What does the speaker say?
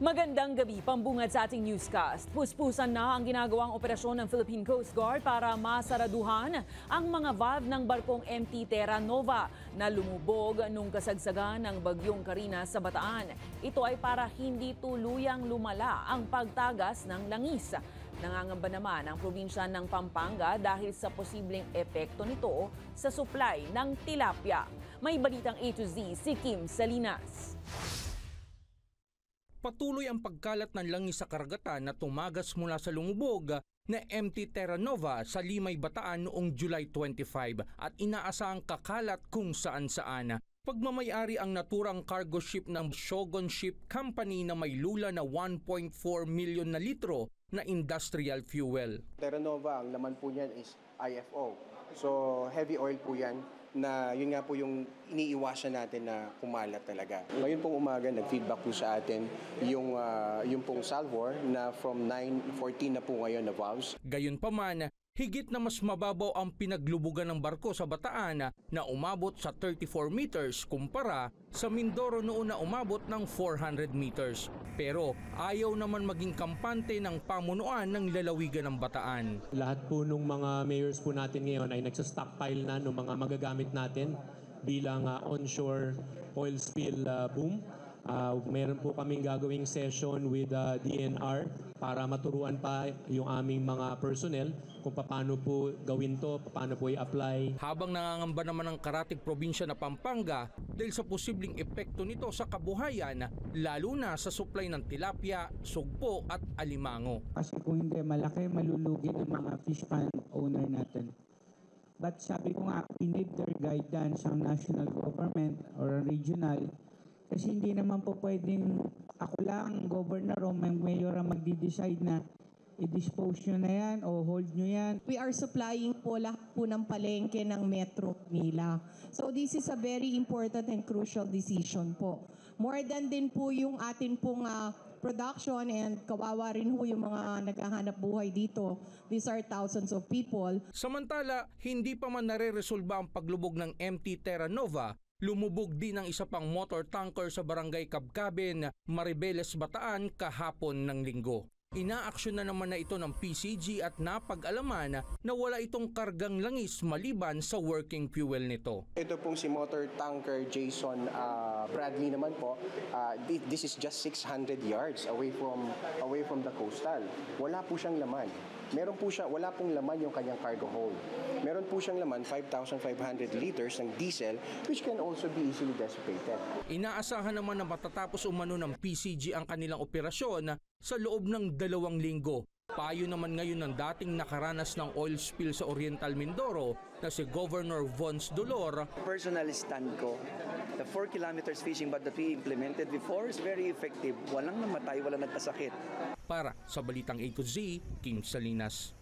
Magandang gabi, pambungad sa ating newscast. Puspusan na ang ginagawang operasyon ng Philippine Coast Guard para masaraduhan ang mga valve ng barkong MT Terra Nova na lumubog nung kasagsagan ng bagyong Carina sa Bataan. Ito ay para hindi tuluyang lumala ang pagtagas ng langis. Nangangamba naman ang probinsya ng Pampanga dahil sa posibleng epekto nito sa supply ng tilapia. May balitang A to Z si Kim Salinas. Patuloy ang pagkalat ng langis sa karagatan na tumagas mula sa lumubog na MT Terra Nova sa Limay, Bataan noong July 25 at inaasahang kakalat kung saan-saan. Pagmamayari ang naturang cargo ship ng Shogun Ship Company na may lula na 1.4 milyon na litro na industrial fuel. Terra Nova, ang laman po niyan is IFO. So heavy oil po yan na yun nga po yung iniiwasan natin na kumalat talaga. Ngayon pong umaga, nag-feedback po sa atin yung pong Salvor na from 9:14 na po ngayon na valves. Gayunpaman, higit na mas mababaw ang pinaglubugan ng barko sa Bataan na umabot sa 34 meters kumpara sa Mindoro noon na umabot ng 400 meters. Pero ayaw naman maging kampante ng pamunuan ng lalawigan ng Bataan. Lahat po nung mga mayors po natin ngayon ay nagsa-stockpile na ng mga magagamit natin bilang onshore oil spill boom. Meron po kaming gagawing session with DNR para maturuan pa yung aming mga personnel kung paano po gawin to, paano po i-apply. Habang nangangamba naman ang karatig probinsya na Pampanga dahil sa posibleng epekto nito sa kabuhayan, lalo na sa supply ng tilapia, sugpo at alimango. Kasi kung hindi malaki, malulugi ng mga fish pond owner natin. But sabi ko nga, we need their guidance ang national government or regional. Kasi hindi naman po pwedeng ako lang, governor o mayor ang magdi-decide na i-dispose nyo na yan o hold nyo yan. We are supplying po lahat po ng palengke ng Metro Manila. So this is a very important and crucial decision po. More than din po yung atin pong production and kawawa rin po yung mga naghahanap buhay dito. These are thousands of people. Samantala, hindi pa man nare-resolba ang paglubog ng MT Terra Nova. Lumubog din ang isa pang motor tanker sa barangay Cabcaben, Maribeles, Bataan kahapon ng Linggo. Inaaksyon na naman na ito ng PCG at napag-alaman na wala itong kargang langis maliban sa working fuel nito. Ito pong si motor tanker Jason Bradley naman po, this is just 600 yards away from the coastal. Wala po siyang laman. Wala pong laman yung kanyang cargo hold. Meron po siyang laman 5,500 liters ng diesel which can also be easily dissipated. Inaasahan naman na matatapos umano ng PCG ang kanilang operasyon sa loob ng 2 linggo. Payo naman ngayon ng dating nakaranas ng oil spill sa Oriental Mindoro na si Governor Vons Dolor. Personal stand ko, the 4 kilometers fishing but that we implemented before is very effective. Walang namatay, walang nagkasakit. Para sa Balitang A to Z, Kim Salinas.